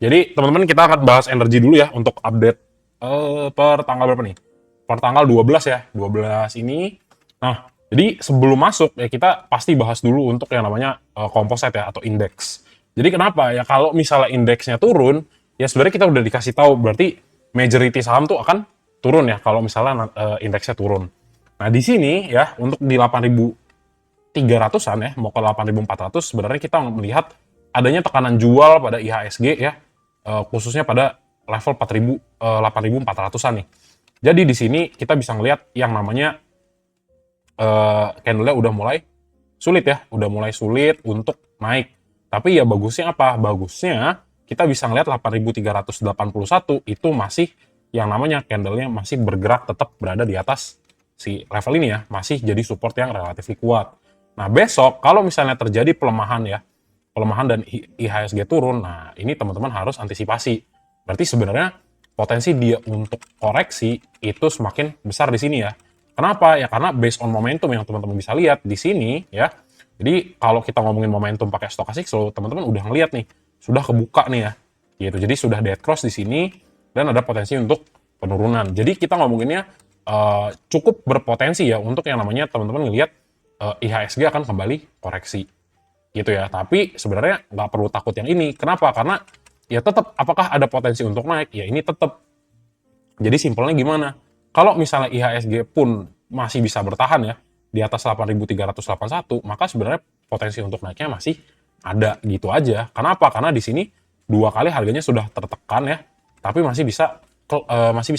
Jadi teman-teman kita akan bahas energi dulu ya untuk update per tanggal berapa nih? Per tanggal 12 ya, 12 ini. Nah, jadi sebelum masuk ya kita pasti bahas dulu untuk yang namanya composite ya atau indeks. Jadi kenapa ya kalau misalnya indeksnya turun, ya sebenarnya kita udah dikasih tahu berarti majority saham tuh akan turun ya kalau misalnya indeksnya turun. Nah, di sini ya untuk di 8.300-an ya mau ke 8.400 sebenarnya kita melihat adanya tekanan jual pada IHSG ya, khususnya pada level 8.400-an nih. Jadi di sini kita bisa ngelihat yang namanya candle-nya udah mulai sulit ya, udah mulai sulit untuk naik. Tapi ya bagusnya apa? Bagusnya kita bisa ngelihat 8.381 itu masih yang namanya candle-nya masih bergerak tetap berada di atas si level ini ya, masih jadi support yang relatif kuat. Nah, besok kalau misalnya terjadi pelemahan ya, pelemahan dan IHSG turun, nah ini teman-teman harus antisipasi. Berarti sebenarnya potensi dia untuk koreksi itu semakin besar di sini ya. Kenapa? Ya karena based on momentum yang teman-teman bisa lihat di sini ya. Jadi kalau kita ngomongin momentum pakai stochastic slow, teman-teman udah ngeliat nih, sudah kebuka nih ya. Gitu. Jadi sudah dead cross di sini dan ada potensi untuk penurunan. Jadi kita ngomonginnya cukup berpotensi ya untuk yang namanya teman-teman ngelihat IHSG akan kembali koreksi gitu ya. Tapi sebenarnya nggak perlu takut yang ini. Kenapa? Karena ya tetap apakah ada potensi untuk naik? Ya ini tetap. Jadi simpelnya gimana? Kalau misalnya IHSG pun masih bisa bertahan ya di atas 8.381, maka sebenarnya potensi untuk naiknya masih ada gitu aja. Kenapa? Karena di sini dua kali harganya sudah tertekan ya, tapi masih bisa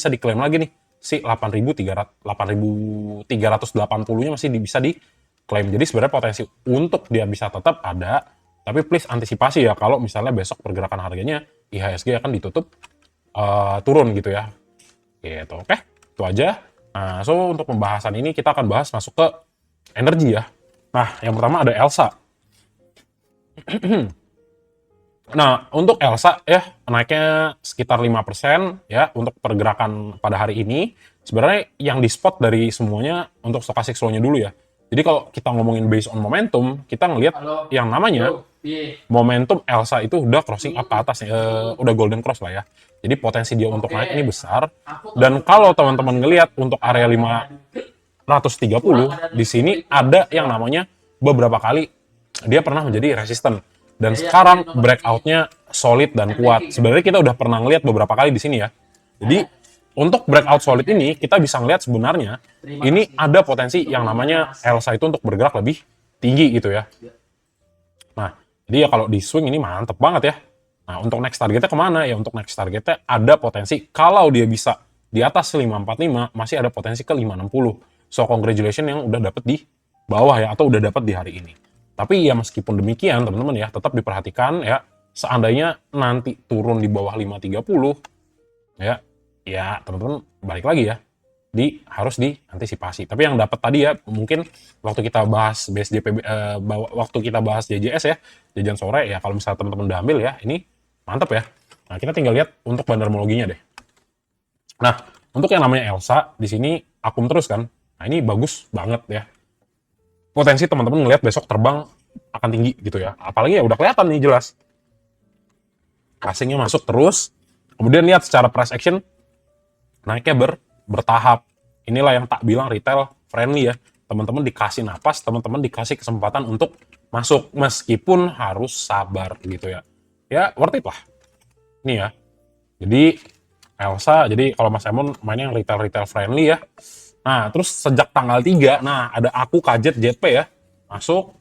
diklaim lagi nih si 8.380-nya masih bisa diklaim. Jadi sebenarnya potensi untuk dia bisa tetap ada, tapi please antisipasi ya kalau misalnya besok pergerakan harganya IHSG akan ditutup turun gitu ya. Gitu, oke? Itu aja. Nah, so untuk pembahasan ini kita akan bahas masuk ke energi ya. Nah, yang pertama ada Elsa. Nah, untuk Elsa ya naiknya sekitar 5% ya untuk pergerakan pada hari ini. Sebenarnya yang di spot dari semuanya untuk stochastic slow-nya dulu ya. Jadi kalau kita ngomongin based on momentum, kita ngelihat yang namanya momentum Elsa itu udah crossing up ke atas, udah golden cross lah ya. Jadi potensi dia untuk naik ini besar. Dan kalau teman-teman ngelihat untuk area 530, di sini ada yang namanya beberapa kali dia pernah menjadi resisten. Dan sekarang breakout-nya solid dan kuat. Sebenarnya kita udah pernah ngelihat beberapa kali di sini ya. Jadi untuk breakout solid ini kita bisa ngelihat sebenarnya ini ada potensi yang namanya Elsa itu untuk bergerak lebih tinggi gitu ya. Nah, jadi ya kalau di swing ini mantep banget ya. Nah, untuk next targetnya kemana? Ya untuk next targetnya ada potensi kalau dia bisa di atas 545 masih ada potensi ke 560. So congratulations yang udah dapet di bawah ya atau udah dapet di hari ini. Tapi ya meskipun demikian teman-teman ya tetap diperhatikan ya seandainya nanti turun di bawah 530 ya ya teman-teman balik lagi ya harus diantisipasi. Tapi yang dapat tadi ya mungkin waktu kita bahas BSJP waktu kita bahas JJS ya jajan sore ya kalau misalnya teman-teman udah ambil ya ini mantap ya. Nah kita tinggal lihat untuk bandarmologinya deh. Nah untuk yang namanya Elsa di sini akum terus kan. Nah ini bagus banget ya. Potensi teman-teman ngelihat besok terbang akan tinggi gitu ya. Apalagi ya udah kelihatan nih jelas. Passingnya masuk terus. Kemudian lihat secara price action naiknya bertahap. Inilah yang tak bilang retail friendly ya. Teman-teman dikasih napas, teman-teman dikasih kesempatan untuk masuk meskipun harus sabar gitu ya. Ya worth it lah. Ini ya. Jadi Elsa, jadi kalau Mas Emon mainnya yang retail friendly ya. Nah, terus sejak tanggal 3, nah ada aku kajet JP ya, masuk.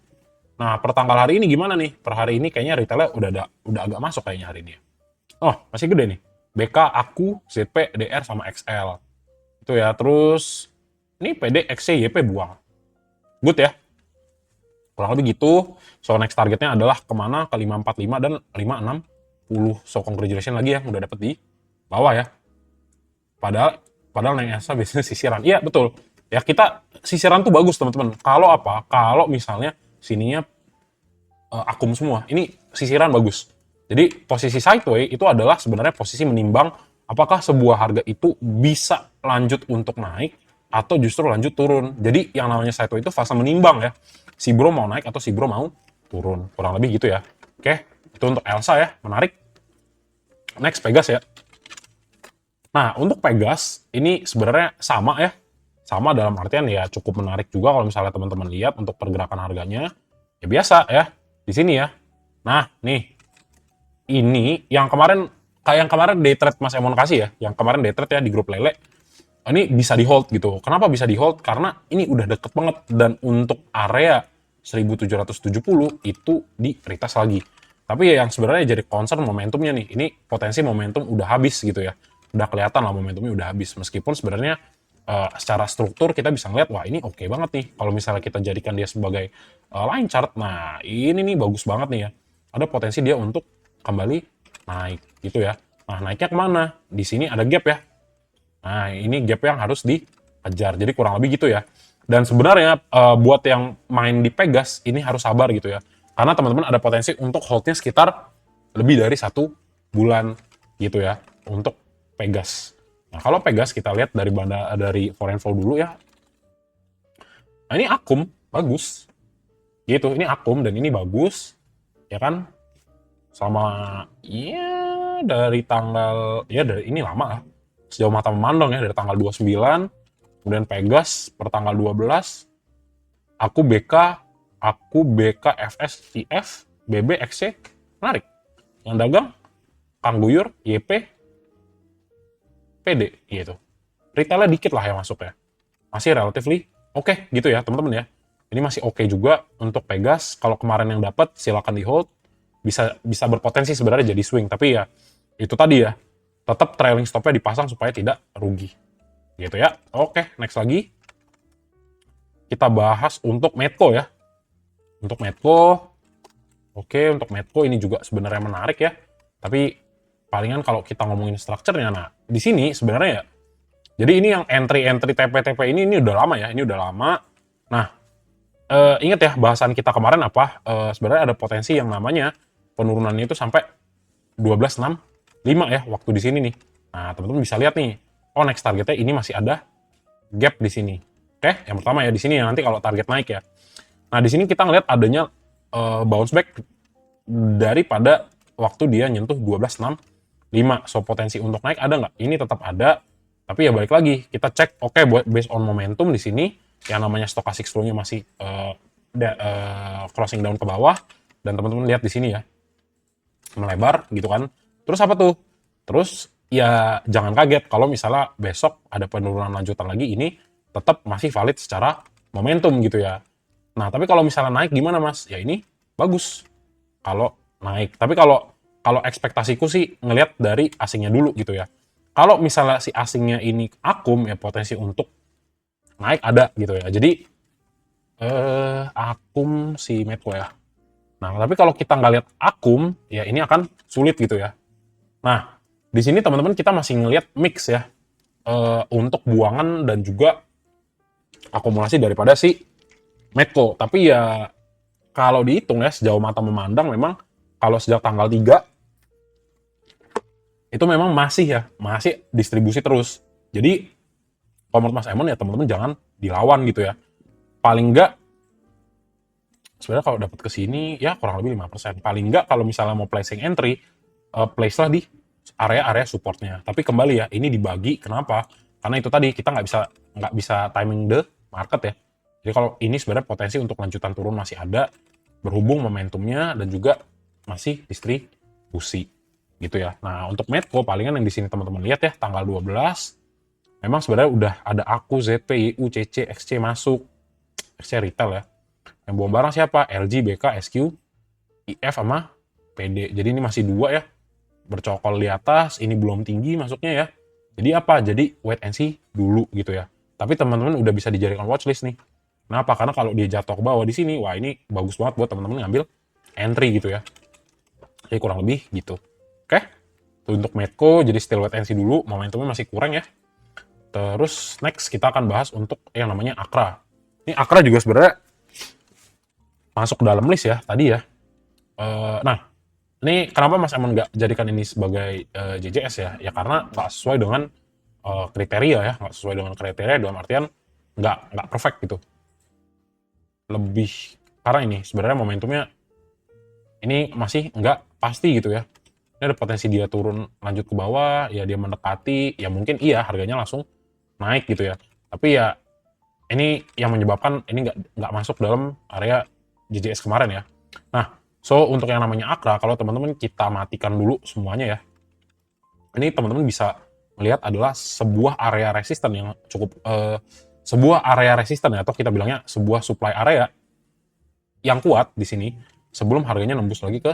Nah, per tanggal hari ini gimana nih? Per hari ini kayaknya retailnya udah agak masuk kayaknya hari ini ya. Oh, masih gede nih. BK, aku, ZP, DR, sama XL. Itu ya, terus ini PD, XC, YP buang. Good ya. Kurang lebih gitu. So, next targetnya adalah kemana? Ke 545 dan 560. So, congratulations lagi ya, udah dapet di bawah ya. Padahal naik Elsa biasanya sisiran. Iya, betul. Ya kita sisiran tuh bagus, teman-teman. Kalau apa? Kalau misalnya sininya akum semua. Ini sisiran bagus. Jadi posisi sideway itu adalah sebenarnya posisi menimbang apakah sebuah harga itu bisa lanjut untuk naik atau justru lanjut turun. Jadi yang namanya sideway itu fase menimbang ya. Si bro mau naik atau si bro mau turun. Kurang lebih gitu ya. Oke, itu untuk Elsa ya. Menarik. next Pegas ya. Nah, untuk Pegas ini sebenarnya sama ya. Sama dalam artian ya cukup menarik juga kalau misalnya teman-teman lihat untuk pergerakan harganya. Ya biasa ya, di sini ya. Nah, nih. Ini yang kemarin, kayak yang kemarin day trade Mas Emon kasih ya. Yang kemarin day trade ya di grup Lele. Ini bisa di hold gitu. Kenapa bisa di hold? Karena ini udah deket banget. Dan untuk area 1770 itu di retest lagi. Tapi ya yang sebenarnya jadi concern momentumnya nih. Ini potensi momentum udah habis gitu ya. Udah kelihatan lah momentumnya udah habis. Meskipun sebenarnya secara struktur kita bisa ngeliat, wah ini oke banget nih. Kalau misalnya kita jadikan dia sebagai line chart, nah ini nih bagus banget nih ya. Ada potensi dia untuk kembali naik gitu ya. Nah naiknya kemana? Di sini ada gap ya. Nah ini gap yang harus dikejar. Jadi kurang lebih gitu ya. Dan sebenarnya buat yang main di Pegas ini harus sabar gitu ya. Karena teman-teman ada potensi untuk holdnya sekitar lebih dari 1 bulan gitu ya untuk Pegas. Nah kalau Pegas kita lihat dari foreign flow dulu ya. Nah ini akum bagus gitu. Ini akum dan ini bagus ya kan. Sama ya dari tanggal ya dari ini lama lah. Sejauh mata memandang ya dari tanggal 29 kemudian Pegas per tanggal 12 aku BK FS IF BB XC menarik. Yang dagang Kang Buyur YP PD gitu. Retailnya dikit lah yang masuk ya. Masih relatively oke gitu ya teman-teman ya. Ini masih oke juga untuk Pegas. Kalau kemarin yang dapat silakan di hold. Bisa berpotensi sebenarnya jadi swing, tapi ya itu tadi ya. Tetap trailing stopnya dipasang supaya tidak rugi. Gitu ya. Oke, next lagi. Kita bahas untuk Medco ya. Untuk Medco, oke, untuk Medco ini juga sebenarnya menarik ya. Tapi palingan kalau kita ngomongin structure-nya, nah di sini sebenarnya ya. Jadi ini yang entry TP-TP ini udah lama ya, ini udah lama. Nah, ingat ya bahasan kita kemarin apa? Sebenarnya ada potensi yang namanya penurunannya itu sampai 12.65 ya waktu di sini nih. Nah, teman-teman bisa lihat nih. Oh, next targetnya ini masih ada gap di sini. Oke, yang pertama ya di sini ya nanti kalau target naik ya. Nah, di sini kita ngeliat adanya bounce back daripada waktu dia nyentuh 12.65. So, potensi untuk naik ada nggak? Ini tetap ada. Tapi ya balik lagi, kita cek, oke, buat based on momentum di sini, yang namanya stochastic flow-nya masih crossing down ke bawah. Dan teman-teman lihat di sini ya, melebar gitu kan. Terus apa tuh? Terus ya jangan kaget kalau misalnya besok ada penurunan lanjutan lagi, ini tetap masih valid secara momentum gitu ya. Nah, tapi kalau misalnya naik gimana Mas? Ya ini bagus kalau naik. Tapi kalau ekspektasiku sih ngelihat dari asingnya dulu gitu ya. Kalau misalnya si asingnya ini akum ya potensi untuk naik ada gitu ya. Jadi akum si Medco ya. Nah, tapi kalau kita nggak lihat akum, ya ini akan sulit gitu ya. Nah, di sini teman-teman kita masih ngelihat mix ya. Untuk buangan dan juga akumulasi daripada si Medco. Tapi ya kalau dihitung ya sejauh mata memandang memang kalau sejak tanggal 3 itu memang masih distribusi terus. Jadi kalau menurut Mas Emon ya teman-teman jangan dilawan gitu ya. Paling enggak sebenarnya kalau dapat ke sini ya kurang lebih 5%. Paling enggak kalau misalnya mau placing entry, place lah di area-area supportnya. Tapi kembali ya, ini dibagi. Kenapa? Karena itu tadi kita nggak bisa timing the market ya. Jadi kalau ini sebenarnya potensi untuk lanjutan turun masih ada, berhubung momentumnya dan juga masih distribusi gitu ya. Nah untuk Medco palingan yang di sini teman-teman lihat ya tanggal 12 memang sebenarnya udah ada aku ZP, YU, CC, XC masuk. XC retail ya. Yang bawa barang siapa? LG, BK, SQ, IF sama PD. Jadi ini masih 2 ya. Bercokol di atas, ini belum tinggi masuknya ya. Jadi apa? Jadi wait and see dulu gitu ya. Tapi teman-teman udah bisa dijadikan watchlist nih. Kenapa? Karena kalau dia jatuh ke bawah di sini, wah ini bagus banget buat teman-teman ngambil entry gitu ya. Jadi kurang lebih gitu. Oke? Itu untuk Medco, jadi still wait and see dulu. Momentumnya masih kurang ya. Terus next kita akan bahas untuk yang namanya Akra. Ini Akra juga sebenarnya masuk ke dalam list ya tadi ya. Nah, ini kenapa Mas Emon nggak jadikan ini sebagai JJS ya? Ya karena nggak sesuai dengan kriteria ya, nggak sesuai dengan kriteria dalam artian nggak perfect gitu. Lebih karena ini sebenarnya momentumnya ini masih nggak pasti gitu ya. Ini ada potensi dia turun lanjut ke bawah, ya dia mendekati, ya mungkin iya harganya langsung naik gitu ya. Tapi ya ini yang menyebabkan ini nggak masuk dalam area JJS kemarin ya. Nah, so untuk yang namanya Akra, kalau teman-teman kita matikan dulu semuanya ya, ini teman-teman bisa melihat adalah sebuah area resisten yang cukup sebuah area resisten ya, atau kita bilangnya sebuah supply area yang kuat di sini sebelum harganya nembus lagi ke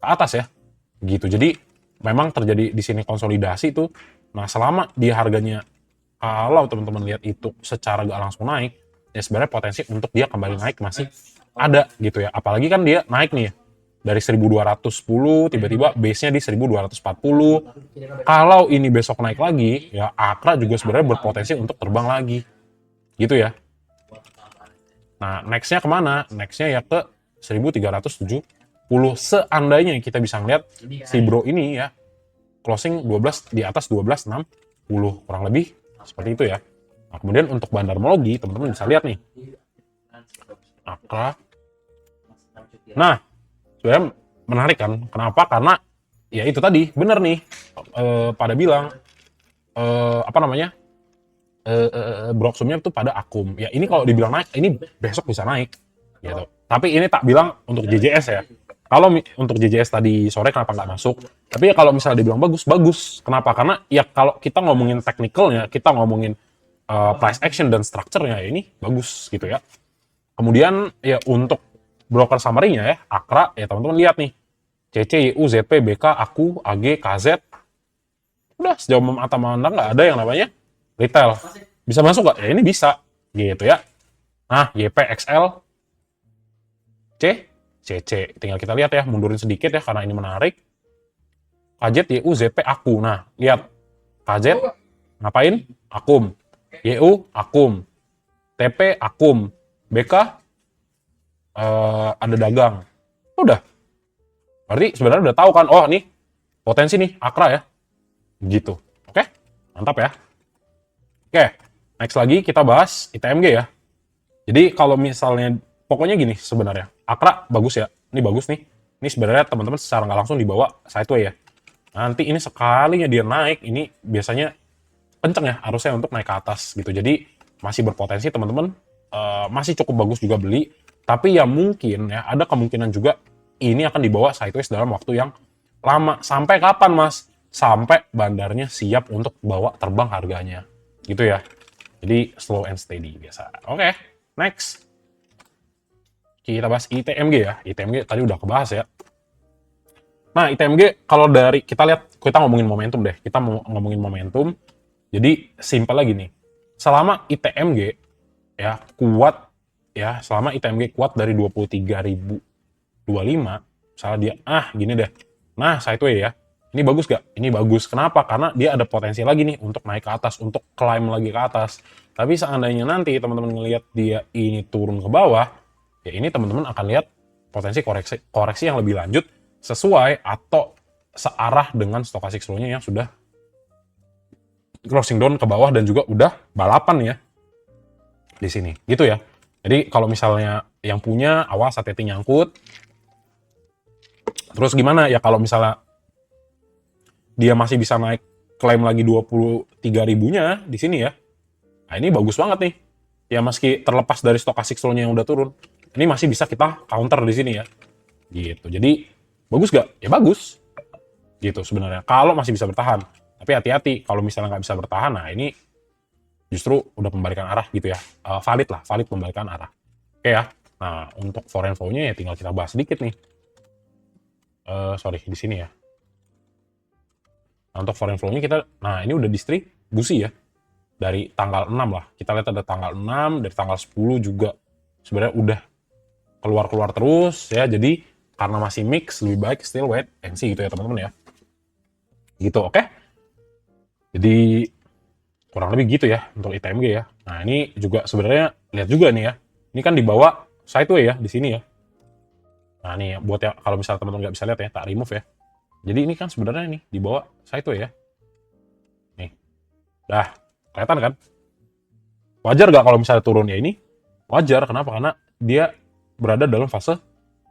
atas ya. Gitu. Jadi memang terjadi di sini konsolidasi itu. Nah, selama dia harganya kalau teman-teman lihat itu secara gak langsung naik, ya sebenarnya potensi untuk dia kembali naik masih ada gitu ya. Apalagi kan dia naik nih ya. Dari 1210 tiba-tiba base-nya di 1240. Kalau ini besok naik lagi, ya Akra juga sebenarnya berpotensi untuk terbang lagi. Gitu ya. Nah, next-nya kemana? Next-nya ya ke 1370. Seandainya kita bisa ngeliat si bro ini ya closing 12 di atas 1260 kurang lebih seperti itu ya. Nah, kemudian untuk bandarmologi teman-teman bisa lihat nih Akra. Nah, sebenarnya menarik kan? Kenapa? Karena ya itu tadi bener nih pada bilang apa namanya Broxumnya tuh pada akum. Ya ini kalau dibilang naik, ini besok bisa naik gitu. Tapi ini tak bilang untuk JJS ya. Kalau untuk JJS tadi sore kenapa nggak masuk? Tapi ya kalau misalnya dibilang bagus, bagus. Kenapa? Karena ya kalau kita ngomongin technicalnya, kita ngomongin price action dan structure-nya ya ini bagus gitu ya. Kemudian ya untuk broker summary-nya ya, Akra ya teman-teman lihat nih. CC, YU, ZP, BK, AKU, AG, KZ. Udah sejauh mata memandang nggak ada yang namanya retail. Bisa masuk nggak? Ya ini bisa gitu ya. Nah, YP, XL, C, CC. Tinggal kita lihat ya, mundurin sedikit ya karena ini menarik. KZ, YU, ZP, AKU. Nah, lihat. KZ, ngapain? Akum. YU, akum. TP, akum. BK, ada dagang. Udah. Berarti sebenarnya udah tahu kan, oh nih, potensi nih, Akra ya. Gitu. Oke? Mantap ya. Oke, next lagi kita bahas ITMG ya. Jadi kalau misalnya, pokoknya gini sebenarnya. Akra bagus ya. Ini bagus nih. Ini sebenarnya teman-teman secara nggak langsung dibawa sideway ya. Nanti ini sekalinya dia naik, ini biasanya kenceng ya harusnya untuk naik ke atas gitu. Jadi masih berpotensi teman-teman masih cukup bagus juga beli. Tapi ya mungkin ya ada kemungkinan juga ini akan dibawa sideways dalam waktu yang lama. Sampai kapan mas? Sampai bandarnya siap untuk bawa terbang harganya. Gitu ya. Jadi slow and steady biasa. Oke, next. Kita bahas ITMG ya. ITMG tadi udah kebahas ya. Nah, ITMG kalau dari kita lihat, kita ngomongin momentum deh. Kita mau ngomongin momentum. Jadi simpel lagi nih. Selama ITMG ya kuat ya, selama ITMG kuat dari 23.025, misalnya dia gini deh. Nah, sideway ya. Ini bagus gak? Ini bagus. Kenapa? Karena dia ada potensi lagi nih untuk naik ke atas, untuk climb lagi ke atas. Tapi seandainya nanti teman-teman ngelihat dia ini turun ke bawah, ya ini teman-teman akan lihat potensi koreksi yang lebih lanjut sesuai atau searah dengan stochastic slow-nya yang sudah closing down ke bawah dan juga udah balapan ya di sini. Gitu ya. Jadi kalau misalnya yang punya awas hati-hati nyangkut. Terus gimana ya kalau misalnya dia masih bisa naik klaim lagi 23.000-nya di sini ya. Nah, ini bagus banget nih. Ya meski terlepas dari stochastic slow-nya yang udah turun, ini masih bisa kita counter di sini ya. Gitu. Jadi bagus gak? Ya bagus. Gitu sebenarnya. Kalau masih bisa bertahan. Tapi hati-hati kalau misalnya nggak bisa bertahan, nah ini justru udah pembalikan arah gitu ya. Valid pembalikan arah. Oke ya. Nah, untuk foreign flow-nya ya tinggal kita bahas sedikit nih. Sorry, di sini ya. Nah, untuk foreign flow-nya kita, nah ini udah distribusi ya. Dari tanggal 6 lah. Kita lihat ada tanggal 6, dari tanggal 10 juga sebenarnya udah keluar-keluar terus ya. Jadi karena masih mix, lebih baik still wait and see gitu ya teman-teman ya. Gitu, oke? Jadi kurang lebih gitu ya untuk ITMG ya. Nah ini juga sebenarnya lihat juga nih ya. Ini kan dibawa sideway ya di sini ya. Nah nih buat ya kalau misalnya teman-teman nggak bisa lihat ya, tak remove ya. Jadi ini kan sebenarnya nih dibawa sideway ya. Nih, dah kelihatan kan? Wajar nggak kalau misalnya turun ya ini? Wajar, kenapa? Karena dia berada dalam fase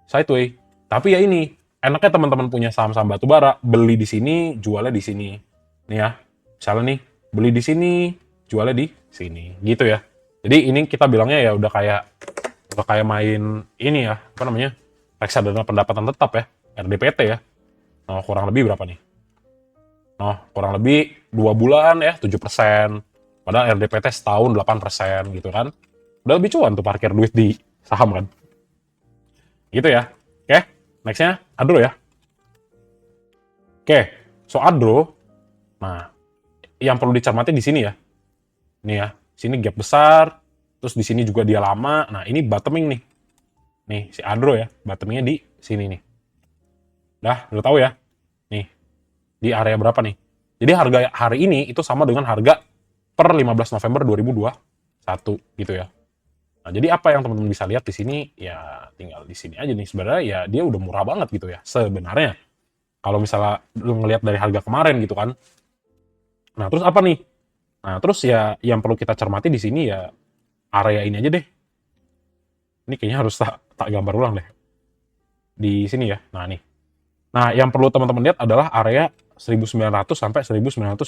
sideway. Tapi ya ini enaknya teman-teman punya saham-saham batubara, beli di sini, jualnya di sini. Nih ya, misalnya nih, beli di sini, jualnya di sini, gitu ya. Jadi ini kita bilangnya ya udah kayak main ini ya, apa namanya? Reksadana pendapatan tetap ya, RDPT ya. Nah, kurang lebih berapa nih? Nah, kurang lebih 2 bulan ya 7%. Padahal RDPT setahun 8% gitu kan. Udah lebih cuan tuh parkir duit di saham kan. Gitu ya. Oke, nextnya Adro ya. Oke, so Adro, nah yang perlu dicermati di sini ya. Nih ya, sini gap besar, terus di sini juga dia lama. Nah, ini bottoming nih. Nih, si Adro ya, bottomingnya di sini nih. Udah tahu ya. Nih, di area berapa nih? Jadi harga hari ini itu sama dengan harga per 15 November 2021 gitu ya. Nah, jadi apa yang teman-teman bisa lihat di sini ya tinggal di sini aja nih. Sebenarnya ya dia udah murah banget gitu ya sebenarnya. Kalau misalnya lu ngelihat dari harga kemarin gitu kan. Nah, terus apa nih? Nah, terus ya yang perlu kita cermati di sini ya area ini aja deh. Ini kayaknya harus tak gambar ulang deh. Di sini ya. Nah, nih. Nah, yang perlu teman-teman lihat adalah area 1900 sampai 1990.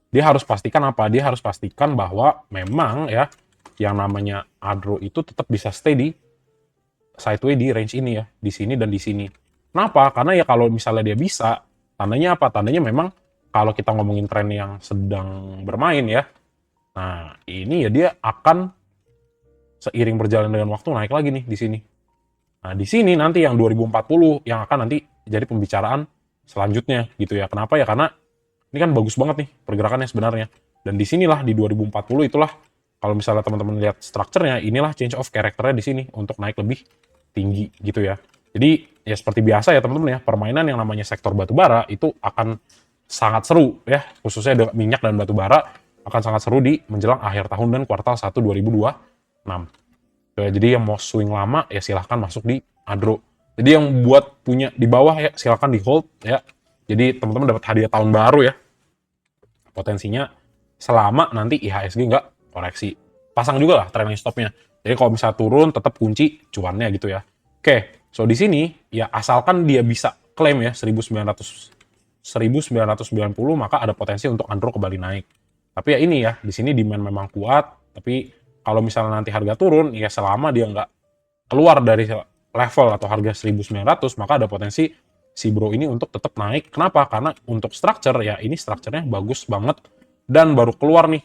Dia harus pastikan apa? Dia harus pastikan bahwa memang ya yang namanya Adro itu tetap bisa stay di sideway di range ini ya, di sini dan di sini. Kenapa? Karena ya kalau misalnya dia bisa, tandanya apa? Tandanya memang kalau kita ngomongin tren yang sedang bermain ya, nah ini ya dia akan seiring berjalan dengan waktu naik lagi nih di sini. Nah, di sini nanti yang 2040 yang akan nanti jadi pembicaraan selanjutnya gitu ya. Kenapa ya? Karena ini kan bagus banget nih pergerakannya sebenarnya. Dan di sinilah di 2040 itulah kalau misalnya teman-teman lihat strukturnya, inilah change of character-nya di sini untuk naik lebih tinggi gitu ya. Jadi ya seperti biasa ya teman-teman ya, permainan yang namanya sektor batubara itu akan sangat seru ya, khususnya dengan minyak dan batubara akan sangat seru di menjelang akhir tahun dan kuartal 1 2026. Ya, jadi yang mau swing lama ya silahkan masuk di Adro. Jadi yang buat punya di bawah ya silahkan di hold ya. Jadi teman-teman dapat hadiah tahun baru ya. Potensinya selama nanti IHSG nggak koreksi. Pasang juga lah trailing stopnya. Jadi kalau misalnya turun tetap kunci cuannya gitu ya. Oke, so di sini ya asalkan dia bisa klaim ya 1990 maka ada potensi untuk Adro kembali naik. Tapi ya ini ya di sini demand memang kuat, tapi kalau misalnya nanti harga turun, ya selama dia nggak keluar dari level atau harga 1900, maka ada potensi si bro ini untuk tetap naik. Kenapa? Karena untuk structure, ya ini structure-nya bagus banget dan baru keluar nih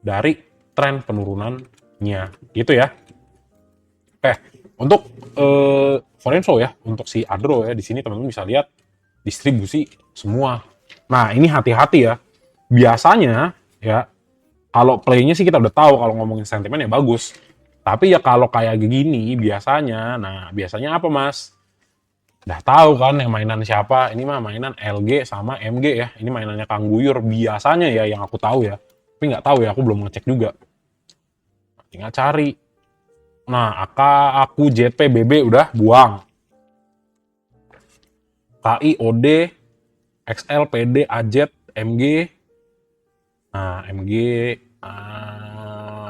dari tren penurunannya. Gitu ya. Oke, untuk foreign flow ya, untuk si Adro ya, di sini teman-teman bisa lihat distribusi semua. Nah, ini hati-hati ya. Biasanya ya kalau play-nya sih kita udah tahu kalau ngomongin sentimen ya bagus. Tapi ya kalau kayak gini biasanya, nah biasanya apa mas? Udah tahu kan yang mainan siapa? Ini mah mainan LG sama MG ya. Ini mainannya Kang Guyur biasanya ya yang aku tahu ya. Tapi nggak tahu ya, aku belum ngecek juga. Tinggal cari. Nah, aku JP BB udah buang. KI OD XL PD AZ MG. Nah, MG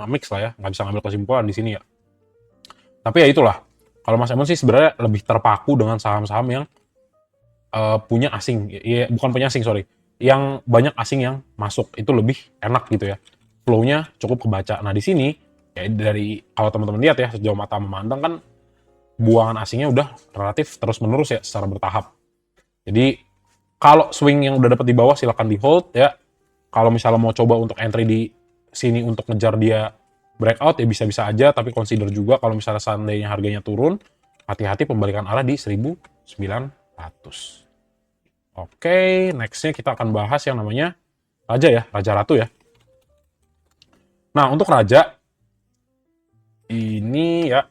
mix lah ya, nggak bisa ngambil kesimpulan di sini ya. Tapi ya itulah, kalau Mas Emon sih sebenarnya lebih terpaku dengan saham-saham yang punya asing, ya, bukan punya asing sorry, yang banyak asing yang masuk itu lebih enak gitu ya. Flow-nya cukup kebaca. Nah di sini ya dari kalau teman-teman lihat ya sejauh mata memandang kan buangan asingnya udah relatif terus menerus ya secara bertahap. Jadi kalau swing yang udah dapat di bawah silakan di hold ya. Kalau misalnya mau coba untuk entry di sini untuk ngejar dia breakout ya bisa-bisa aja, tapi consider juga kalau misalnya seandainya harganya turun, hati-hati pembalikan arah di 1900. Oke, nextnya kita akan bahas yang namanya Raja ya, Raja Ratu ya. Nah, untuk Raja, ini ya,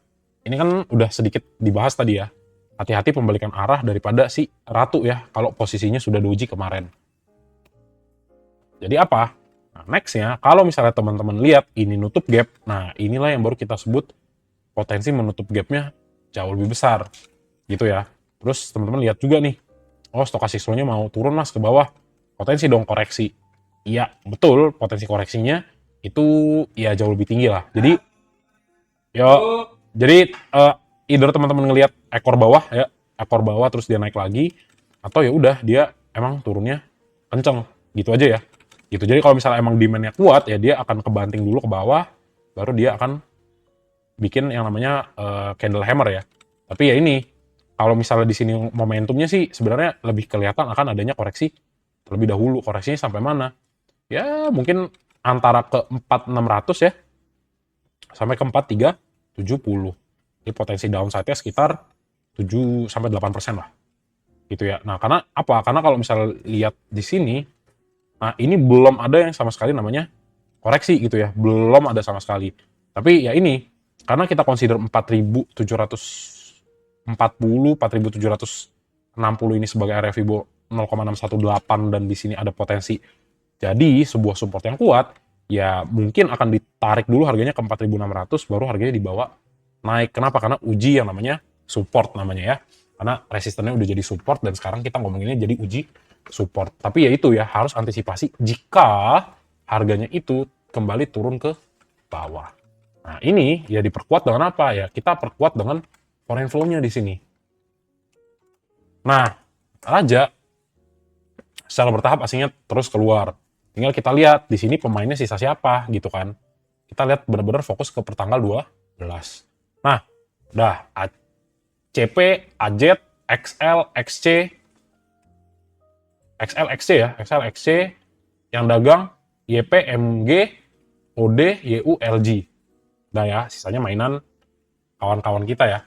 ini kan udah sedikit dibahas tadi ya. Hati-hati pembalikan arah daripada si Ratu ya, kalau posisinya sudah doji kemarin. Jadi apa? Nah, nextnya, kalau misalnya teman-teman lihat ini nutup gap, nah inilah yang baru kita sebut potensi menutup gapnya jauh lebih besar, gitu ya. Terus teman-teman lihat juga nih, oh stokastik flow-nya mau turun mas ke bawah, potensi dong koreksi. Iya, betul, potensi koreksinya itu ya jauh lebih tinggi lah. Jadi, yo, jadi either teman-teman ngelihat ekor bawah ya, ekor bawah terus dia naik lagi, atau ya udah dia emang turunnya kenceng gitu aja ya. Gitu. Jadi kalau misalnya emang demand-nya kuat ya dia akan kebanting dulu ke bawah, baru dia akan bikin yang namanya candle hammer ya. Tapi ya ini kalau misalnya di sini momentumnya sih sebenarnya lebih kelihatan akan adanya koreksi terlebih dahulu. Koreksinya sampai mana? Ya mungkin antara ke 4600 ya sampai ke 4370. Ini potensi downside-nya sekitar 7 sampai 8% lah. Gitu ya. Nah, karena apa? Karena kalau misalnya lihat di sini, nah ini belum ada yang sama sekali namanya koreksi gitu ya. Belum ada sama sekali. Tapi ya ini karena kita consider 4740, 4760 ini sebagai area Fibo 0,618 dan di sini ada potensi jadi sebuah support yang kuat, ya mungkin akan ditarik dulu harganya ke 4.600 baru harganya dibawa naik. Kenapa? Karena uji yang namanya support namanya ya. Karena resistennya udah jadi support dan sekarang kita ngomonginnya jadi uji support. Tapi ya itu ya harus antisipasi jika harganya itu kembali turun ke bawah. Nah, ini ya diperkuat dengan apa ya? Kita perkuat dengan foreign flow-nya di sini. Nah, Raja secara bertahap asingnya terus keluar. Tinggal kita lihat di sini pemainnya sisa siapa gitu kan. Kita lihat benar-benar fokus ke pertanggal 12. Nah, udah CP, AZ, XL, XC, XL, XC ya, XL, XC, yang dagang YP, MG, OD, YU, LG. Udah ya, sisanya mainan kawan-kawan kita ya.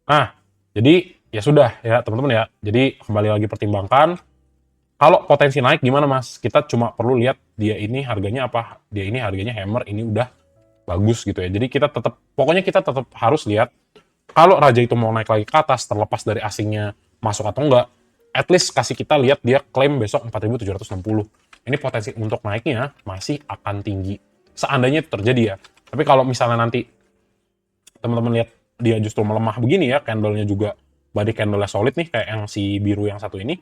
Nah, jadi ya sudah ya teman-teman ya. Jadi kembali lagi pertimbangkan. Kalau potensi naik gimana mas? Kita cuma perlu lihat dia ini harganya apa. Dia ini harganya hammer, ini udah bagus gitu ya. Jadi kita tetap, pokoknya kita tetap harus lihat. Kalau Raja itu mau naik lagi ke atas, terlepas dari asingnya masuk atau enggak, at least kasih kita lihat dia klaim besok 4.760. Ini potensi untuk naiknya masih akan tinggi. Seandainya itu terjadi ya. Tapi kalau misalnya nanti teman-teman lihat dia justru melemah begini ya, candlenya juga body candlenya solid nih, kayak yang si biru yang satu ini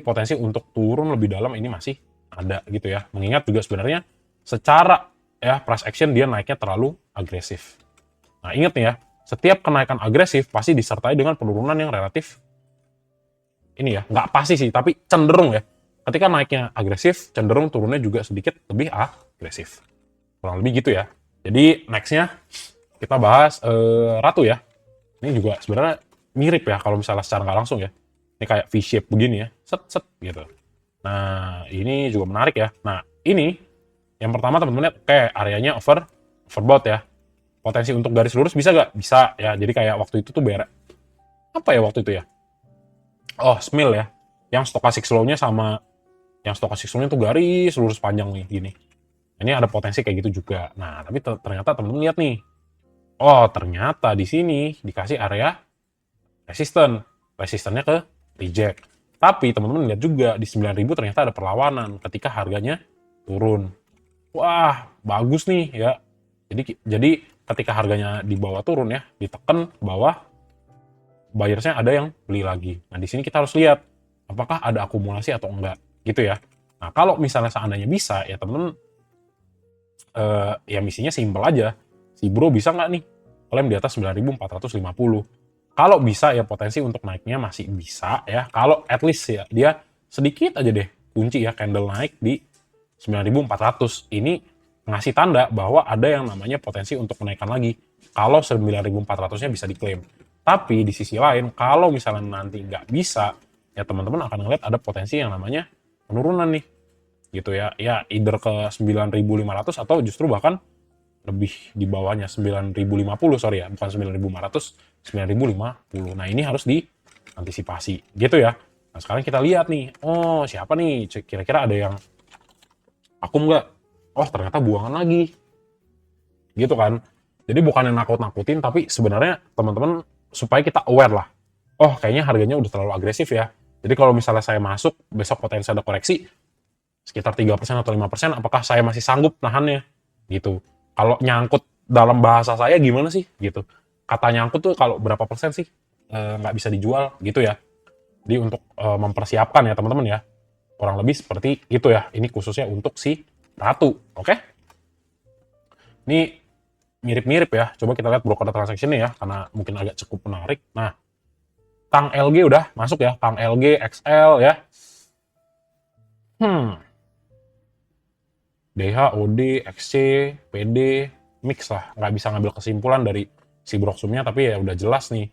potensi untuk turun lebih dalam ini masih ada gitu ya. Mengingat juga sebenarnya secara ya price action dia naiknya terlalu agresif. Nah ingat nih ya, setiap kenaikan agresif pasti disertai dengan penurunan yang relatif ini ya, nggak pasti sih, tapi cenderung ya. Ketika naiknya agresif, cenderung turunnya juga sedikit lebih agresif. Kurang lebih gitu ya. Jadi nextnya kita bahas Ratu ya. Ini juga sebenarnya mirip ya kalau misalnya secara nggak langsung ya. Ini kayak V-shape begini ya, set gitu. Nah, ini juga menarik ya. Nah, ini yang pertama teman-teman lihat kayak areanya overbought ya. Potensi untuk garis lurus bisa nggak? Bisa ya. Jadi kayak waktu itu tuh apa ya waktu itu ya? Oh, SMIL ya. Yang stochastic slow-nya sama yang stochastic slow-nya tuh garis lurus panjang nih gini. Ini ada potensi kayak gitu juga. Nah, tapi ternyata teman-teman lihat nih. Oh, ternyata di sini dikasih area resistennya ke reject. Tapi teman-teman lihat juga di 9.000 ternyata ada perlawanan ketika harganya turun. Wah, bagus nih ya. Jadi ketika harganya di bawah turun ya, ditekan ke bawah, buyersnya ada yang beli lagi. Nah, di sini kita harus lihat apakah ada akumulasi atau enggak, gitu ya. Nah, kalau misalnya seandainya bisa, ya teman-teman ya misinya simpel aja. Si bro bisa nggak nih klaim di atas 9.450? Kalau bisa ya potensi untuk naiknya masih bisa ya. Kalau at least ya dia sedikit aja deh kunci ya candle naik di 9.400. Ini ngasih tanda bahwa ada yang namanya potensi untuk menaikkan lagi. Kalau 9.400-nya bisa diklaim. Tapi di sisi lain kalau misalnya nanti nggak bisa ya teman-teman akan ngeliat ada potensi yang namanya penurunan nih. Gitu ya. Ya either ke 9.500 atau justru bahkan lebih di bawahnya 9.050 sorry ya, bukan 9.500, 9.050. Nah ini harus diantisipasi gitu ya. Nah sekarang kita lihat nih, oh siapa nih kira-kira ada yang akum nggak? Oh ternyata buangan lagi, gitu kan. Jadi bukan yang nakut-nakutin, tapi sebenarnya teman-teman supaya kita aware lah. Oh kayaknya harganya udah terlalu agresif ya. Jadi kalau misalnya saya masuk besok potensi ada koreksi sekitar 3% atau 5%, apakah saya masih sanggup nahannya? Gitu. Kalau nyangkut dalam bahasa saya gimana sih gitu. Kata nyangkut tuh kalau berapa persen sih nggak bisa dijual gitu ya. Jadi untuk mempersiapkan ya teman-teman ya. Kurang lebih seperti itu ya. Ini khususnya untuk si Ratu. Oke? Ini mirip-mirip ya. Coba kita lihat broker transaction-nya ya. Karena mungkin agak cukup menarik. Nah, Kang LG udah masuk ya, Kang LG, XL ya. DH, OD, XC, PD, mix lah. Nggak bisa ngambil kesimpulan dari si Broxumnya, tapi ya udah jelas nih.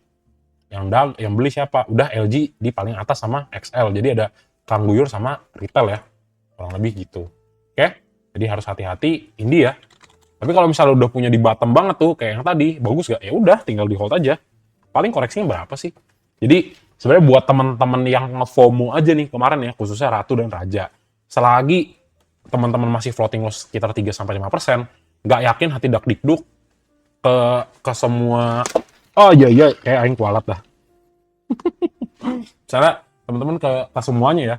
Yang beli siapa? Udah LG di paling atas sama XL. Jadi ada Kang Guyur sama retail ya. Kurang lebih gitu. Oke? Jadi harus hati-hati Indi ya. Tapi kalau misalnya udah punya di bottom banget tuh, kayak yang tadi, bagus gak? Ya udah, tinggal di hold aja. Paling koreksinya berapa sih? Jadi sebenarnya buat teman-teman yang nge-FOMO aja nih kemarin ya, khususnya Ratu dan Raja. Selagi teman-teman masih floating loss sekitar 3-5%, nggak yakin hati dak-dikduk ke semua. Oh iya, kayak aing kualat dah. Misalnya teman-teman ke semuanya ya,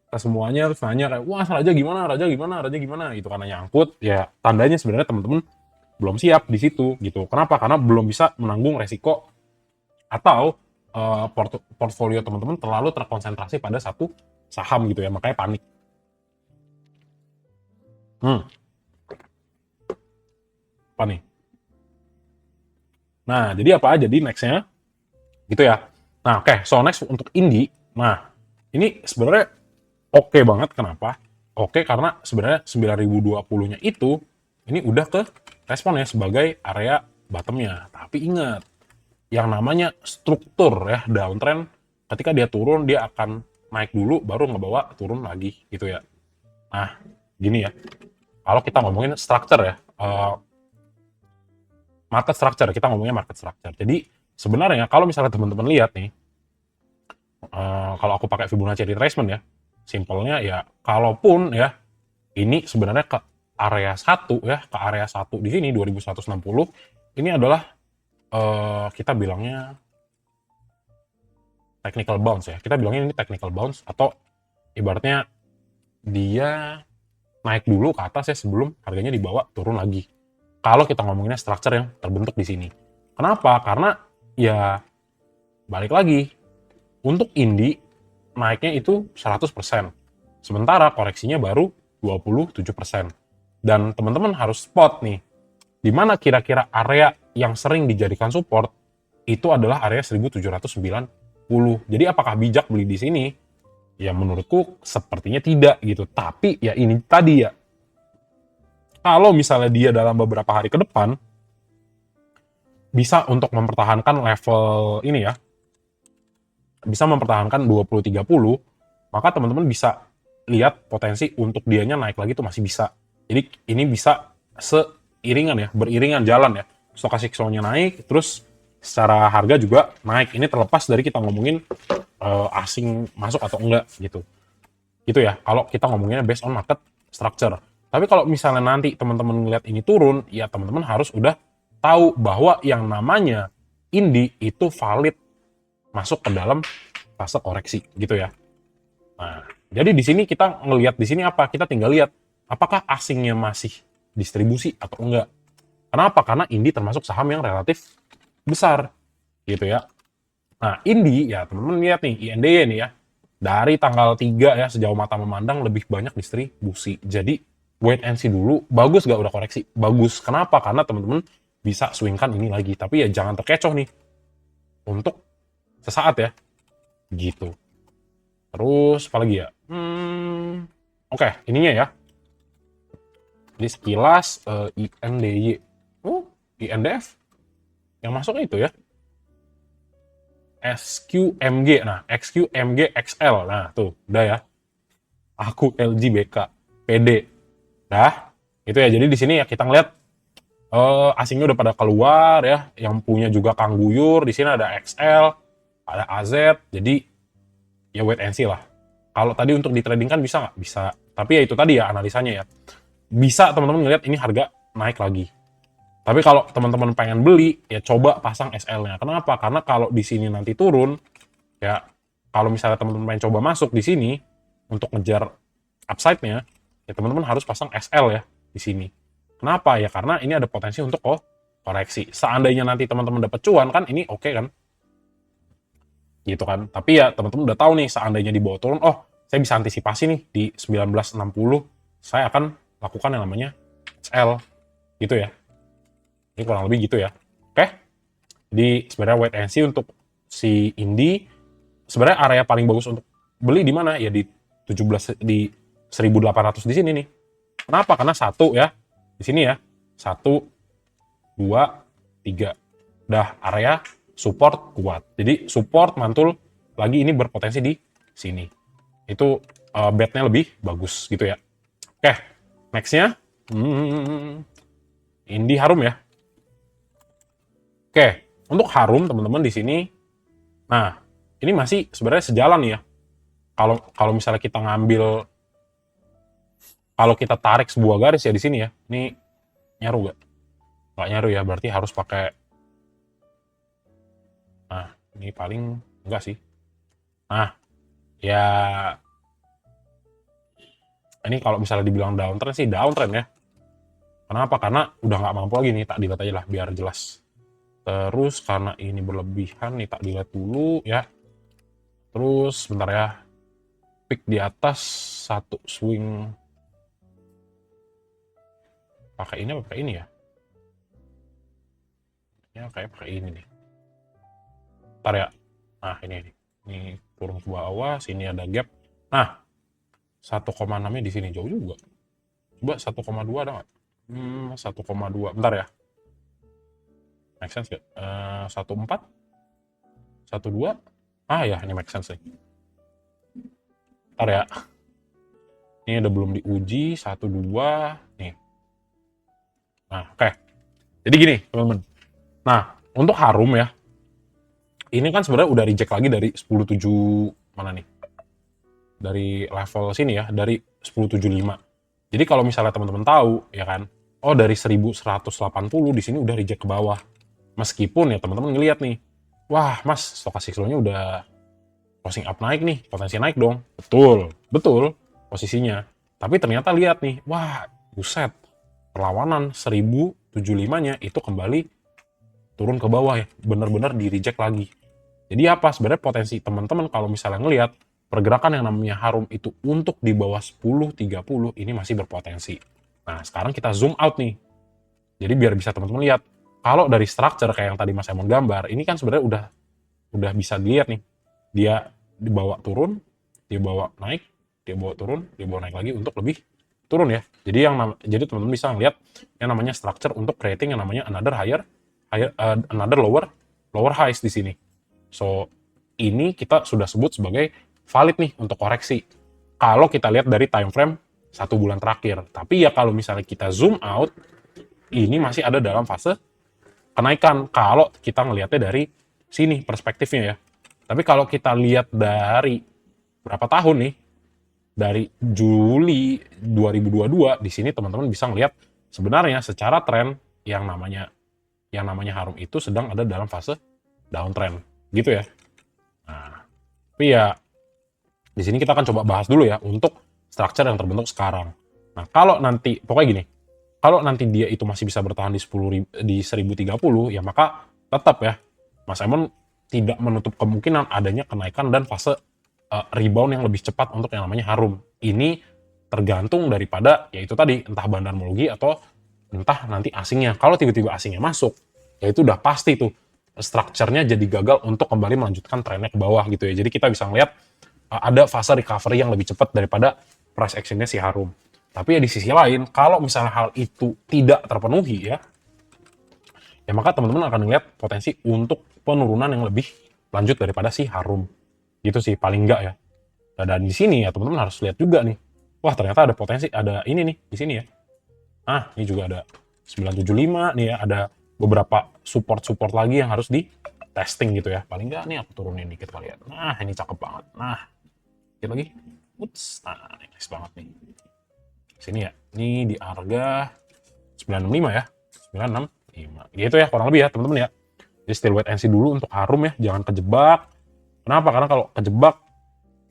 ke semuanya terus nanya kayak, wah Raja gimana, Raja gimana, gitu karena nyangkut, ya tandanya sebenarnya teman-teman belum siap di situ gitu. Kenapa? Karena belum bisa menanggung resiko atau portfolio teman-teman terlalu terkonsentrasi pada satu saham gitu ya, makanya panik. Apa nih? Nah, jadi apa aja di nextnya gitu ya. Nah, oke, so next untuk Indi. Nah, ini sebenarnya oke banget. Kenapa? Oke, karena sebenarnya 9020-nya itu ini udah ke respon ya sebagai area bottomnya. Tapi ingat, yang namanya struktur ya, downtrend, ketika dia turun, dia akan naik dulu, baru ngebawa turun lagi gitu ya. Nah, gini ya, kalau kita ngomongin structure ya, market structure, kita ngomongnya market structure. Jadi sebenarnya kalau misalnya teman-teman lihat nih, kalau aku pakai Fibonacci retracement ya, simpelnya ya, kalaupun ya ini sebenarnya ke area 1 ya, ke area 1 di sini 2160, ini adalah kita bilangnya technical bounce ya. Kita bilangnya ini technical bounce, atau ibaratnya dia naik dulu ke atas ya sebelum harganya dibawa turun lagi. Kalau kita ngomonginnya structure yang terbentuk di sini. Kenapa? Karena ya balik lagi, untuk Indi naiknya itu 100%. Sementara koreksinya baru 27%. Dan teman-teman harus spot nih, di mana kira-kira area yang sering dijadikan support itu adalah area 1790. Jadi apakah bijak beli di sini? Ya menurutku sepertinya tidak gitu. Tapi ya ini tadi ya, kalau misalnya dia dalam beberapa hari ke depan bisa untuk mempertahankan level ini ya, bisa mempertahankan 20-30, maka teman-teman bisa lihat potensi untuk dianya naik lagi itu masih bisa. Jadi ini bisa seiringan ya, beriringan jalan ya. Stokastik flow-nya naik, terus secara harga juga naik. Ini terlepas dari kita ngomongin asing masuk atau enggak gitu. Gitu ya, kalau kita ngomonginnya based on market structure. Tapi kalau misalnya nanti teman-teman ngeliat ini turun, ya teman-teman harus udah tahu bahwa yang namanya Indi itu valid masuk ke dalam fase koreksi gitu ya. Nah, jadi di sini kita ngelihat di sini apa? Kita tinggal lihat apakah asingnya masih distribusi atau enggak. Kenapa? Karena Indi termasuk saham yang relatif besar gitu ya. Nah, Indi ya teman-teman lihat nih INDY nih ya. Dari tanggal 3 ya, sejauh mata memandang lebih banyak distribusi. Jadi wait and see dulu, bagus gak udah koreksi? Bagus. Kenapa? Karena teman-teman bisa swingkan ini lagi. Tapi ya jangan terkecoh nih untuk sesaat ya. Gitu. Terus apa lagi ya? Oke, ininya ya. Jadi sekilas INDY. Oh, INDF. Yang masuk itu ya. SQMG. Nah, XQMG XL. Nah, tuh, udah ya. Aku LG BK PD. Dah. Itu ya. Jadi di sini ya kita ngeliat asingnya udah pada keluar ya. Yang punya juga Kang Guyur. Di sini ada XL, ada AZ. Jadi ya wait and see lah. Kalau tadi untuk di trading kan bisa nggak? Bisa. Tapi ya itu tadi ya analisanya ya. Bisa teman-teman ngeliat ini harga naik lagi. Tapi kalau teman-teman pengen beli, ya coba pasang SL-nya. Kenapa? Karena kalau di sini nanti turun, ya kalau misalnya teman-teman pengen coba masuk di sini untuk ngejar upside-nya, ya teman-teman harus pasang SL ya di sini. Kenapa? Ya karena ini ada potensi untuk koreksi. Seandainya nanti teman-teman dapat cuan kan ini oke kan? Gitu kan. Tapi ya teman-teman udah tahu nih seandainya di bawah turun, oh saya bisa antisipasi nih di 1960, saya akan lakukan yang namanya SL gitu ya. Ini kurang lebih gitu ya. Oke. Jadi sebenarnya wait and see untuk si Indi. sebenarnya area paling bagus untuk beli di mana? Ya di 17 di 1800 di sini nih. Kenapa? Karena satu ya, di sini ya. 1, 2, 3. Udah area support kuat. Jadi support mantul lagi ini berpotensi di sini. Itu bet-nya lebih bagus gitu ya. Oke, next-nya Indi Harum ya. Oke, untuk Harum teman-teman di sini. Nah, ini masih sebenarnya sejalan nih ya. Kalau misalnya kita ngambil, kalau kita tarik sebuah garis ya di sini ya. Ini nyaru gak? Nggak nyaru ya, berarti harus pakai. Nah, ini paling enggak sih. Nah, ya ini kalau misalnya dibilang downtrend sih downtrend ya. Kenapa? Karena udah nggak mampu lagi nih, tak dilihat aja lah biar jelas. Terus karena ini berlebihan nih, tak dilihat dulu ya. Terus bentar ya, pick di atas satu swing. Pakai ini apa pakai ini ya? Ya kayak pakai ini nih. Bentar ya. Nah ini nih. Ini turun ke bawah, sini ada gap. Nah, 1,6-nya di sini jauh juga. Coba 1,2 ada nggak? 1,2. Bentar ya. Make sense nggak? 1,4? 1,2? Ah ya, ini make sense nih. Bentar ya. Ini udah belum diuji. 1,2. Nih. Nah, oke. Jadi gini, teman-teman. Nah, untuk Harum ya. Ini kan sebenarnya udah reject lagi dari 10,7 mana nih? Dari level sini ya, dari 10,75. Jadi kalau misalnya teman-teman tahu, ya kan, oh dari 1180 di sini udah reject ke bawah. Meskipun ya teman-teman ngelihat nih, wah mas, stochastic slow-nya udah closing up naik nih, potensi naik dong. Betul, betul posisinya. Tapi ternyata lihat nih, wah buset, perlawanan 1075-nya itu kembali turun ke bawah ya, bener-bener di reject lagi. Jadi apa sebenarnya potensi teman-teman kalau misalnya ngelihat pergerakan yang namanya Harum itu untuk di bawah 10.30 ini masih berpotensi. Nah, sekarang kita zoom out nih. Jadi biar bisa teman-teman lihat, kalau dari structure kayak yang tadi Mas Emon gambar, ini kan sebenarnya udah bisa dilihat nih. Dia dibawa turun, dia bawa naik, dia bawa turun, dia bawa naik lagi untuk lebih turun ya. Jadi teman-teman bisa ngelihat yang namanya structure untuk creating yang namanya another lower highs di sini. So, ini kita sudah sebut sebagai valid nih untuk koreksi. Kalau kita lihat dari time frame 1 bulan terakhir. Tapi ya kalau misalnya kita zoom out, ini masih ada dalam fase kenaikan. Kalau kita ngelihatnya dari sini perspektifnya ya. Tapi kalau kita lihat dari berapa tahun nih, dari Juli 2022, di sini teman-teman bisa ngelihat sebenarnya secara tren yang namanya Harum itu sedang ada dalam fase downtrend gitu ya. Nah, tapi ya di sini kita akan coba bahas dulu ya untuk structure yang terbentuk sekarang. Nah, kalau nanti pokoknya gini, kalau nanti dia itu masih bisa bertahan di 1030 ya maka tetap ya Mas Emon tidak menutup kemungkinan adanya kenaikan dan fase rebound yang lebih cepat untuk yang namanya Harum. Ini tergantung daripada yaitu tadi entah bandarmologi atau entah nanti asingnya. Kalau tiba-tiba asingnya masuk, ya itu udah pasti tuh structure-nya jadi gagal untuk kembali melanjutkan trennya ke bawah gitu ya. Jadi kita bisa ngeliat ada fase recovery yang lebih cepat daripada price action-nya si Harum. Tapi ya di sisi lain, kalau misalnya hal itu tidak terpenuhi ya maka teman-teman akan melihat potensi untuk penurunan yang lebih lanjut daripada si Harum. Gitu sih, paling enggak ya. Dan di sini ya teman-teman harus lihat juga nih. Wah ternyata ada potensi, ada ini nih, di sini ya. Nah, ini juga ada 975 nih ya, ada beberapa support lagi yang harus di testing gitu ya. Paling enggak nih aku turunin dikit kali ya. Nah, ini cakep banget. Nah, dikit lagi. Ups, nah ini nice banget nih. Sini ya, ini di harga 965 ya. 965. Gitu ya, kurang lebih ya teman-teman ya. Jadi still wait and see dulu untuk Harum ya, jangan kejebak. Kenapa? Karena kalau kejebak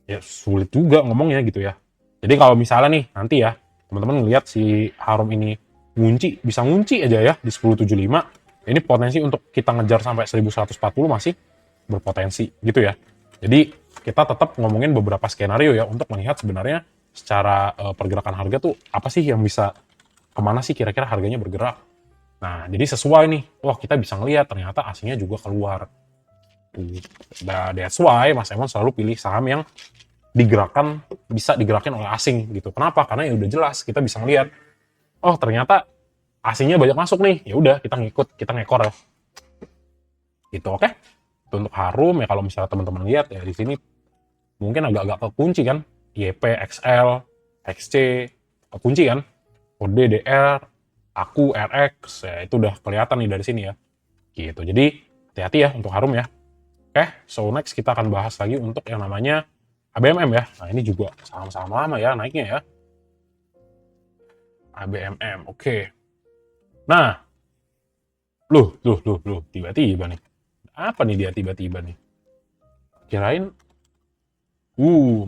ya sulit juga ngomongnya gitu ya. Jadi kalau misalnya nih nanti ya teman-teman ngelihat si Harum ini bisa ngunci aja ya di 1075, ini potensi untuk kita ngejar sampai 1140 masih berpotensi gitu ya. Jadi kita tetap ngomongin beberapa skenario ya untuk melihat sebenarnya secara pergerakan harga tuh apa sih yang bisa, kemana sih kira-kira harganya bergerak. Nah jadi sesuai nih, wah kita bisa ngelihat ternyata asingnya juga keluar. gitu. That's why Mas Emon selalu pilih saham yang bisa digerakin oleh asing gitu. Kenapa? Karena ya udah jelas kita bisa ngeliat, oh ternyata asingnya banyak masuk nih, ya udah kita ngikut, kita ngekor ya. Gitu, oke? Itu untuk Harum ya, kalau misalnya teman-teman lihat ya di sini mungkin agak-agak kekunci kan, YP, XL, XC, kekunci kan, OD, DR, Aku, RX, ya itu udah kelihatan nih dari sini ya. Gitu, jadi hati-hati ya untuk Harum ya. Oke, so next kita akan bahas lagi untuk yang namanya ABMM ya. Nah ini juga saham-saham lama ya naiknya ya. ABMM, oke. Nah, loh, tiba-tiba nih. Apa nih dia tiba-tiba nih? Kirain,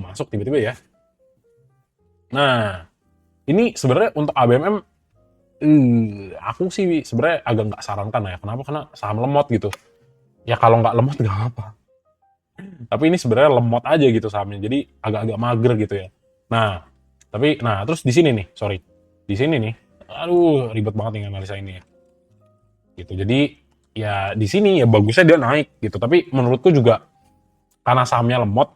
masuk tiba-tiba ya. Nah, ini sebenarnya untuk ABMM, aku sih sebenarnya agak nggak sarankan ya. Kenapa? Karena saham lemot gitu. Ya kalau nggak lemot nggak apa. Tapi ini sebenarnya lemot aja gitu sahamnya. Jadi agak-agak mager gitu ya. Nah, terus di sini nih, sorry. Di sini nih, aduh ribet banget nih analisa ini ya. Gitu. Jadi ya di sini ya bagusnya dia naik gitu. Tapi menurutku juga karena sahamnya lemot,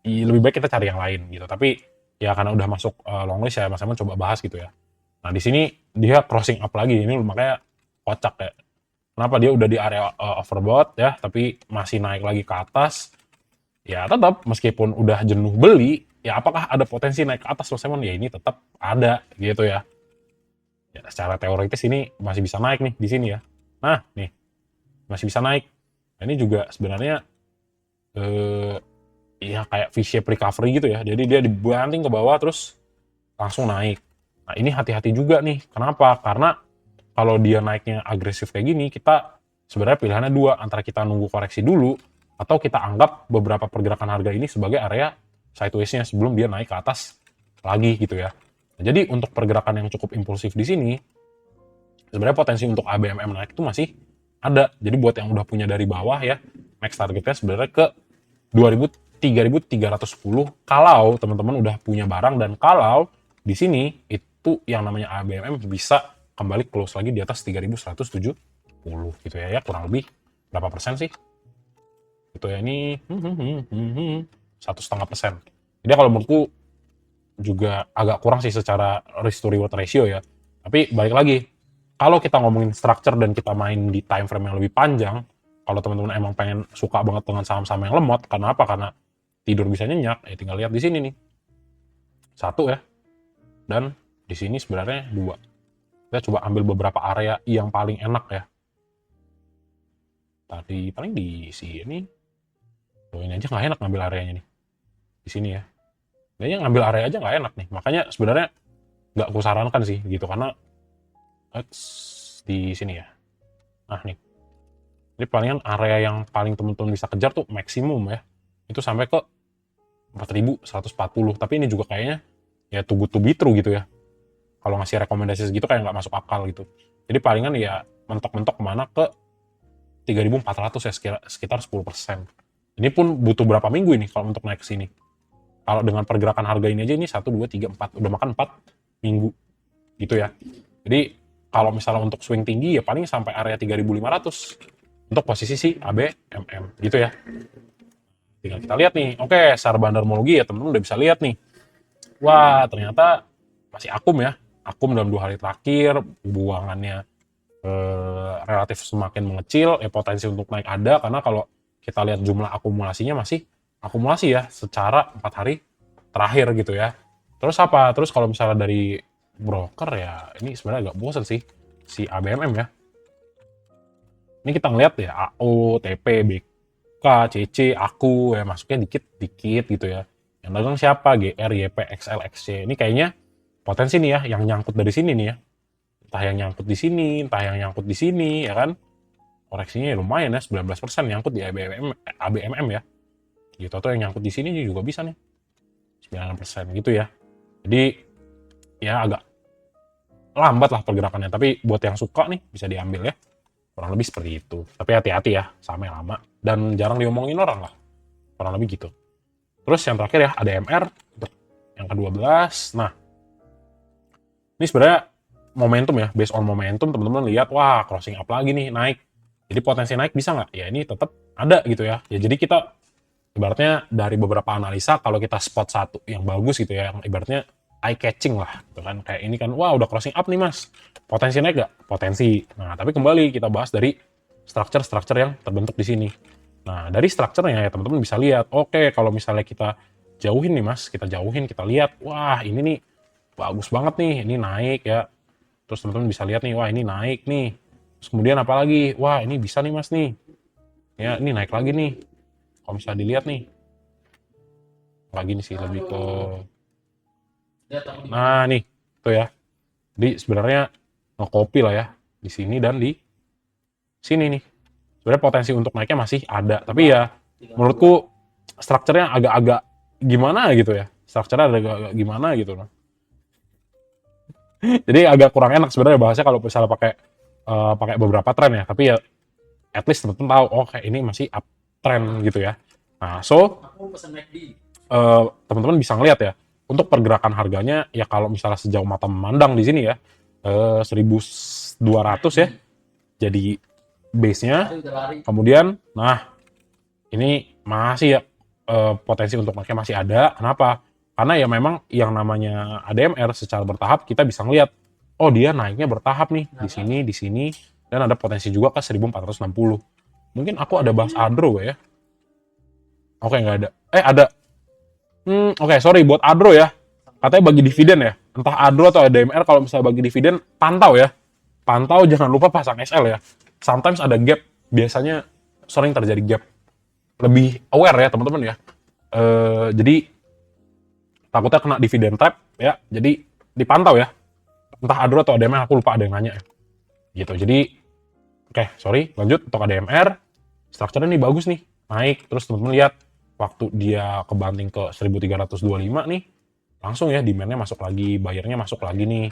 lebih baik kita cari yang lain gitu. Tapi ya karena udah masuk longlist ya, Mas Emon coba bahas gitu ya. Nah di sini dia crossing up lagi, ini makanya kocak ya. Kenapa dia udah di area overbought ya, tapi masih naik lagi ke atas. Ya tetap meskipun udah jenuh beli, ya apakah ada potensi naik ke atas Mas Emon? Ya ini tetap ada gitu ya. Ya secara teoritis ini masih bisa naik nih di sini ya. Nah nih masih bisa naik. Nah, ini juga sebenarnya ya kayak V-shape recovery gitu ya. Jadi dia dibanting ke bawah terus langsung naik. Nah ini hati-hati juga nih. Kenapa? Karena kalau dia naiknya agresif kayak gini, kita sebenarnya pilihannya dua. Antara kita nunggu koreksi dulu, atau kita anggap beberapa pergerakan harga ini sebagai area sideways-nya sebelum dia naik ke atas lagi gitu ya. Nah, jadi untuk pergerakan yang cukup impulsif di sini, sebenarnya potensi untuk ABMM naik itu masih ada. Jadi buat yang udah punya dari bawah ya, next targetnya sebenarnya ke 3.310 kalau teman-teman udah punya barang, dan kalau di sini itu yang namanya ABMM bisa kembali close lagi di atas 3.170 gitu ya, kurang lebih berapa persen sih? Itu ya ini 1,5%. Jadi kalau menurutku juga agak kurang sih secara risk to reward ratio ya. Tapi balik lagi, kalau kita ngomongin structure dan kita main di time frame yang lebih panjang, kalau teman-teman emang pengen suka banget dengan saham-saham yang lemot, karena apa? Karena tidur bisa nyenyak, ya tinggal lihat di sini nih. Satu ya, dan di sini sebenarnya dua. Kita coba ambil beberapa area yang paling enak ya. Tadi paling di sini. Oh, ini aja nggak enak ngambil areanya nih. Di sini ya. Kayaknya ngambil area aja nggak enak nih. Makanya sebenarnya nggak aku sarankan sih gitu, karena di sini ya. Nah nih. Jadi palingan area yang paling teman-teman bisa kejar tuh maksimum ya. Itu sampai ke 4.140. Tapi ini juga kayaknya ya too good to be true gitu ya. Kalau ngasih rekomendasi segitu kayak nggak masuk akal gitu. Jadi palingan ya mentok-mentok kemana ke 3.400 ya, sekitar 10%. Ini pun butuh berapa minggu ini kalau untuk naik ke sini. Kalau dengan pergerakan harga ini aja ini 1, 2, 3, 4. Udah makan 4 minggu gitu ya. Jadi kalau misalnya untuk swing tinggi ya paling sampai area 3.500 untuk posisi si ABMM gitu ya. Tinggal kita lihat nih. Oke, secara bandarmologi ya teman-teman udah bisa lihat nih. Wah, ternyata masih akum ya. Akum dalam 2 hari terakhir, buangannya relatif semakin mengecil, ya potensi untuk naik ada, karena kalau kita lihat jumlah akumulasinya masih akumulasi ya secara 4 hari terakhir gitu ya. Terus apa? Terus kalau misalnya dari broker ya ini sebenarnya agak bosan sih si ABMM ya. Ini kita ngeliat ya AO, TP, BK, CC, Aku ya masuknya dikit-dikit gitu ya. Yang dagang siapa? GR, YP, XL, XC. Ini kayaknya potensi nih ya yang nyangkut dari sini nih ya. Entah yang nyangkut di sini, entah yang nyangkut di sini ya kan. Koreksinya ya lumayan ya, 19% nyangkut di ABMM ya. Gitu, atau yang nyangkut di sini juga bisa nih. 9% gitu ya. Jadi ya agak lambat lah pergerakannya, tapi buat yang suka nih bisa diambil ya. Kurang lebih seperti itu. Tapi hati-hati ya, sama yang lama dan jarang diomongin orang lah. Kurang lebih gitu. Terus yang terakhir ya ADMR untuk yang ke-12. Nah, ini sebenarnya momentum ya, based on momentum teman-teman lihat wah crossing up lagi nih naik. Jadi potensi naik bisa nggak? Ya ini tetap ada gitu ya. Ya jadi kita ibaratnya dari beberapa analisa kalau kita spot satu yang bagus gitu ya, yang ibaratnya eye catching lah gitu kan. Kayak ini kan, wah udah crossing up nih Mas. Potensi naik gak? Potensi. Nah, tapi kembali kita bahas dari structure-structure yang terbentuk di sini. Nah, dari structure-nya ya teman-teman bisa lihat, oke kalau misalnya kita jauhin nih Mas, kita jauhin, kita lihat, wah ini nih bagus banget nih, ini naik ya. Terus teman-teman bisa lihat nih, wah ini naik nih. Terus kemudian apa lagi? Wah ini bisa nih Mas nih. Ya ini naik lagi nih. Kalau misalnya dilihat nih, lagi nih sih lebih ke, nah nih, tuh ya. Jadi sebenarnya nge-copy lah ya di sini dan di sini nih. Sebenarnya potensi untuk naiknya masih ada, tapi ya menurutku strukturnya agak-agak gimana gitu ya. Strukturnya agak-agak gimana gitu loh. Jadi agak kurang enak sebenarnya bahasnya kalau misalnya pakai beberapa tren ya. Tapi ya at least teman-teman tahu oh kayak ini masih uptrend gitu ya. Nah, teman-teman bisa ngelihat ya untuk pergerakan harganya ya kalau misalnya sejauh mata memandang di sini ya 1.200 ya jadi base-nya. Kemudian nah ini masih ya potensi untuk naiknya masih ada. Kenapa? Karena ya memang yang namanya ADMR secara bertahap kita bisa ngelihat oh dia naiknya bertahap nih di sini dan ada potensi juga ke 1460. Mungkin aku ada bahas Adro ya. Oke, nggak ada. Ada. Oke, sorry buat Adro ya. Katanya bagi dividen ya. Entah Adro atau ADMR kalau misalnya bagi dividen pantau ya. Pantau jangan lupa pasang SL ya. Sometimes ada gap. Biasanya sering terjadi gap. Lebih aware ya teman-teman ya. Jadi takutnya kena dividen trap ya. Jadi dipantau ya. Entah Adro atau ADMR aku lupa ada yang nanya ya. Gitu. Jadi oke, sorry, lanjut untuk ADMR. Strukturnya nih bagus nih, naik. Terus teman-teman lihat waktu dia kebanting ke 1325 nih, langsung ya demand-nya masuk lagi, bayarnya masuk lagi nih.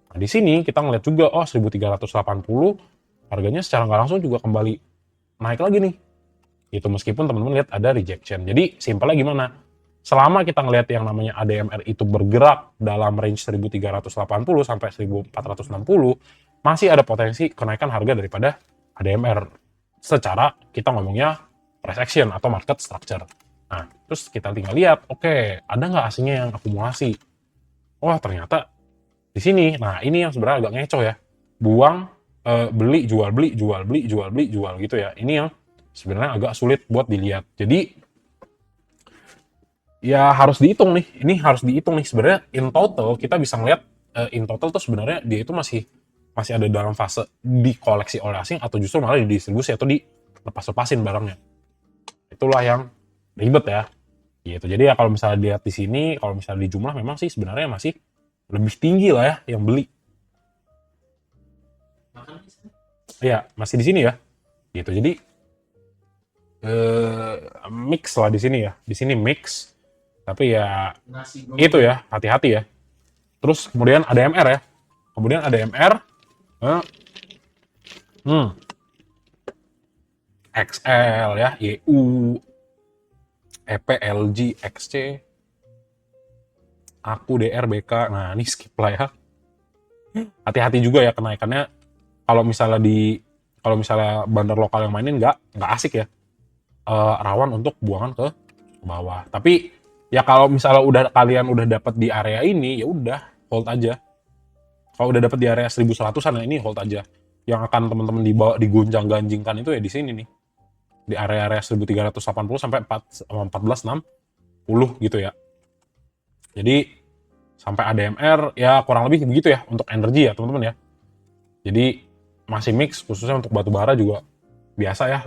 Nah, di sini kita ngeliat juga oh 1380 harganya secara nggak langsung juga kembali naik lagi nih. Gitu meskipun teman-teman lihat ada rejection. Jadi simpelnya gimana? Selama kita ngelihat yang namanya ADMR itu bergerak dalam range 1380 sampai 1460, masih ada potensi kenaikan harga daripada ADMR. Secara kita ngomongnya price action atau market structure. Nah, terus kita tinggal lihat, oke, ada nggak aslinya yang akumulasi? Wah, ternyata di sini. Nah, ini yang sebenarnya agak ngecoh ya. Buang, beli, jual, beli, jual, beli, jual, beli, jual gitu ya. Ini yang sebenarnya agak sulit buat dilihat. Jadi, ya harus dihitung nih. Ini harus dihitung nih. Sebenarnya in total kita bisa ngeliat in total tuh sebenarnya dia itu masih ada dalam fase dikoleksi oleh asing atau justru malah didistribusi atau dilepas-lepasin barangnya. Itulah yang ribet ya. Gitu. Jadi ya kalau misalnya dilihat di sini, kalau misalnya di jumlah memang sih sebenarnya masih lebih tinggi lah ya yang beli. Iya, masih di sini ya. Gitu. Jadi mix lah di sini ya. Di sini mix. Tapi ya itu ya, hati-hati ya. Terus kemudian ada MR ya. Kemudian ada MR. XL ya, YU, EP, LG, XC, aku DR, BK. Nah, ini skip lah ya. Hati-hati juga ya kenaikannya. Kalau misalnya bandar lokal yang mainin nggak asik ya. Rawan untuk buangan ke bawah. Tapi ya kalau misalnya kalian udah dapat di area ini, ya udah hold aja. Kalau udah dapat di area 1100-an ya ini hold aja. Yang akan teman-teman digoncang-ganjingkan itu ya di sini nih. Di area-area 1380 sampai 1460 gitu ya. Jadi sampai ADMR ya kurang lebih begitu ya untuk energi ya teman-teman ya. Jadi masih mix khususnya untuk batu bara juga biasa ya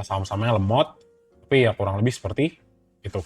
saham-sahamnya lemot. Tapi ya kurang lebih seperti itu.